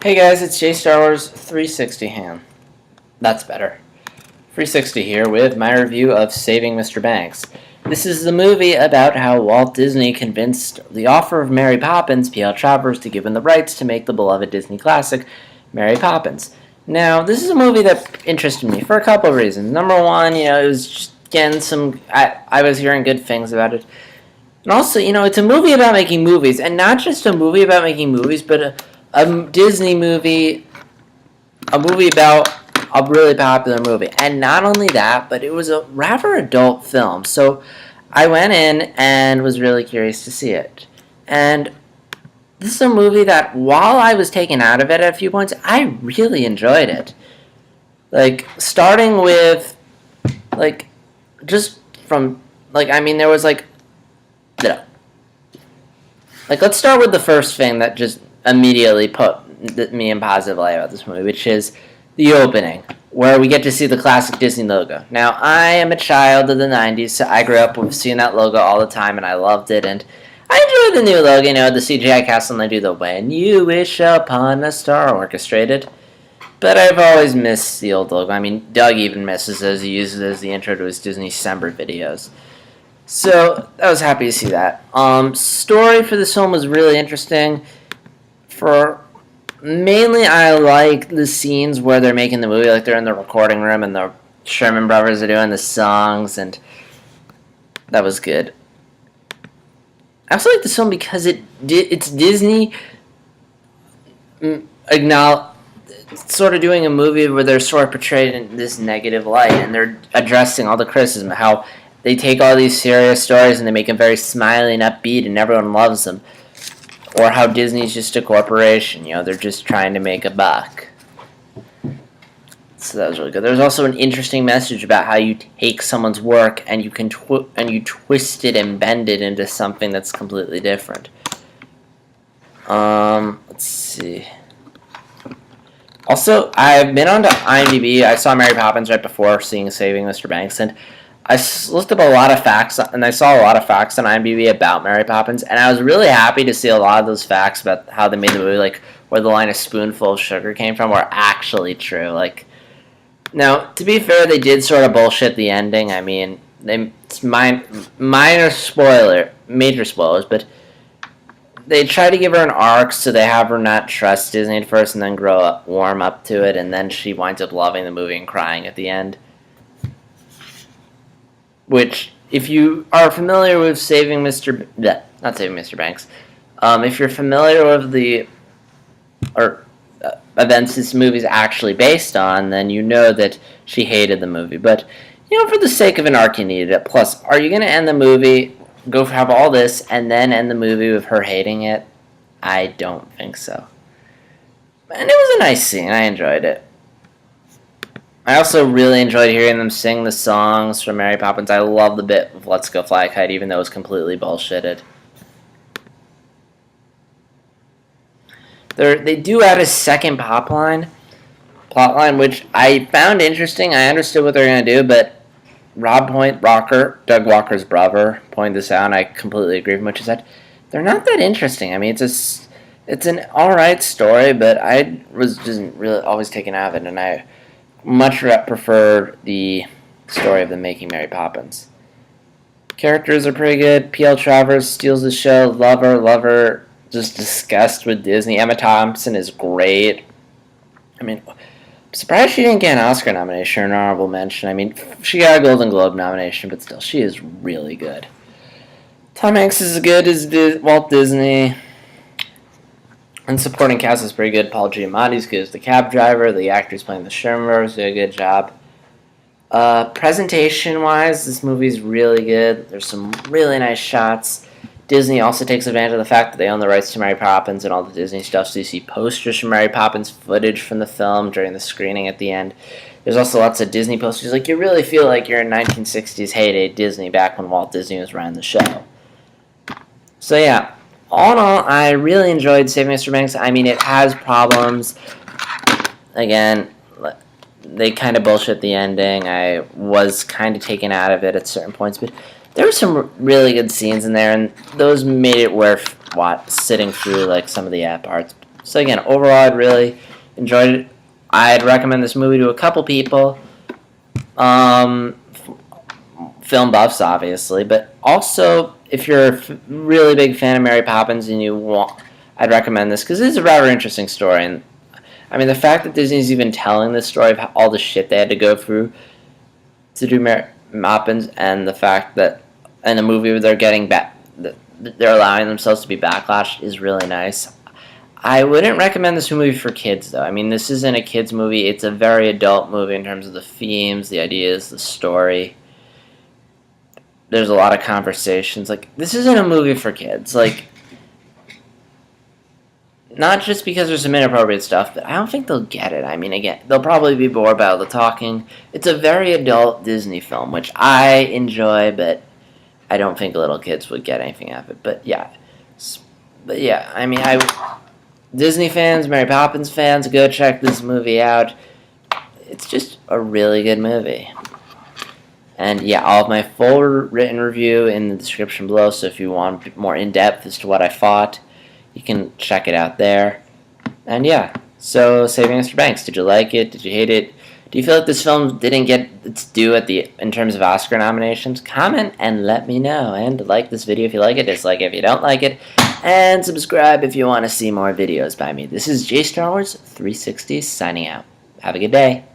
Hey guys, it's J Star Wars 360 Ham. That's better. 360 here with my review of Saving Mr. Banks. This is the movie about how Walt Disney convinced the author of Mary Poppins, P.L. Travers, to give him the rights to make the beloved Disney classic, Mary Poppins. Now, this is a movie that interested me for a couple of reasons. Number one, it was just getting I was hearing good things about it. And also, it's a movie about making movies, and not just a movie about making movies, but a Disney movie, a movie about a really popular movie. And not only that, but it was a rather adult film. So I went in and was really curious to see it. And this is a movie that, while I was taken out of it at a few points, I really enjoyed it. Starting with, just from, there was, let's start with the first thing that just immediately put me in positive light about this movie, which is the opening, where we get to see the classic Disney logo. Now, I am a child of the 90s, so I grew up with seeing that logo all the time, and I loved it, and I enjoyed the new logo, the CGI castle, and they do the When You Wish Upon a Star orchestrated. But I've always missed the old logo. Doug even misses it as he uses it as the intro to his Disney December videos. So, I was happy to see that. Story for this film was really interesting. Mainly, I like the scenes where they're making the movie, like they're in the recording room and the Sherman Brothers are doing the songs, and that was good. I also like this film because it's Disney sort of doing a movie where they're sort of portrayed in this negative light, and they're addressing all the criticism, how they take all these serious stories and they make them very smiley and upbeat and everyone loves them. Or how Disney's just a corporation, they're just trying to make a buck. So that was really good. There's also an interesting message about how you take someone's work and you can twist it and bend it into something that's completely different. Let's see. Also, I've been onto IMDb. I saw Mary Poppins right before seeing Saving Mr. Banks, and I looked up a lot of facts, and I saw a lot of facts on IMDb about Mary Poppins, and I was really happy to see a lot of those facts about how they made the movie, like where the line "a spoonful of sugar" came from, were actually true. Now, to be fair, they did sort of bullshit the ending. It's major spoilers, but they try to give her an arc, so they have her not trust Disney at first, and then warm up to it, and then she winds up loving the movie and crying at the end. Which, if you are familiar with not Saving Mr. Banks, if you're familiar with the events this movie is actually based on, then you know that she hated the movie. But, for the sake of an arc, you needed it. Plus, are you going to end the movie, have all this, and then end the movie with her hating it? I don't think so. And it was a nice scene. I enjoyed it. I also really enjoyed hearing them sing the songs from Mary Poppins. I love the bit of Let's Go Fly a Kite, even though it was completely bullshitted. They do add a second plot line, which I found interesting. I understood what they're going to do, but Doug Walker's brother, pointed this out, and I completely agree with what he said. They're not that interesting. It's an alright story, but I was just really always taken out of it, and I much preferred the story of them making Mary Poppins. Characters are pretty good. P.L. Travers steals the show. Lover, just disgust with Disney. Emma Thompson is great. I'm surprised she didn't get an Oscar nomination or an honorable mention. She got a Golden Globe nomination, but still, she is really good. Tom Hanks is as good as Walt Disney. And supporting cast is pretty good. Paul Giamatti's good as the cab driver. The actors playing the Sherman Brothers did a good job. Presentation-wise, this movie's really good. There's some really nice shots. Disney also takes advantage of the fact that they own the rights to Mary Poppins and all the Disney stuff, so you see posters from Mary Poppins, footage from the film during the screening at the end. There's also lots of Disney posters. You really feel like you're in 1960s heyday Disney, back when Walt Disney was running the show. So yeah, all in all, I really enjoyed Saving Mr. Banks. It has problems. Again, they kind of bullshit the ending. I was kind of taken out of it at certain points, but there were some really good scenes in there, and those made it worth sitting through some of the parts. So again, overall, I'd really enjoyed it. I'd recommend this movie to a couple people. Film buffs, obviously, but also if you're a really big fan of Mary Poppins and I'd recommend this because it's a rather interesting story. And I mean, the fact that Disney's even telling this story of all the shit they had to go through to do Mary Poppins, and the fact that in a movie where they're getting back, they're allowing themselves to be backlash is really nice. I wouldn't recommend this movie for kids, though. I mean, this isn't a kids movie. It's a very adult movie in terms of the themes, the ideas, the story. There's a lot of conversations. Like, this isn't a movie for kids. Like, not just because there's some inappropriate stuff, but I don't think they'll get it. I mean, again, they'll probably be bored by all the talking. It's a very adult Disney film, which I enjoy, but I don't think little kids would get anything out of it. But yeah, I mean, Disney fans, Mary Poppins fans, go check this movie out. It's just a really good movie. And yeah, I'll have my full written review in the description below, so if you want more in-depth as to what I thought, you can check it out there. And yeah, so Saving Mr. Banks, did you like it? Did you hate it? Do you feel like this film didn't get its due in terms of Oscar nominations? Comment and let me know. And like this video if you like it, dislike it if you don't like it, and subscribe if you want to see more videos by me. This is JStarWars360 signing out. Have a good day.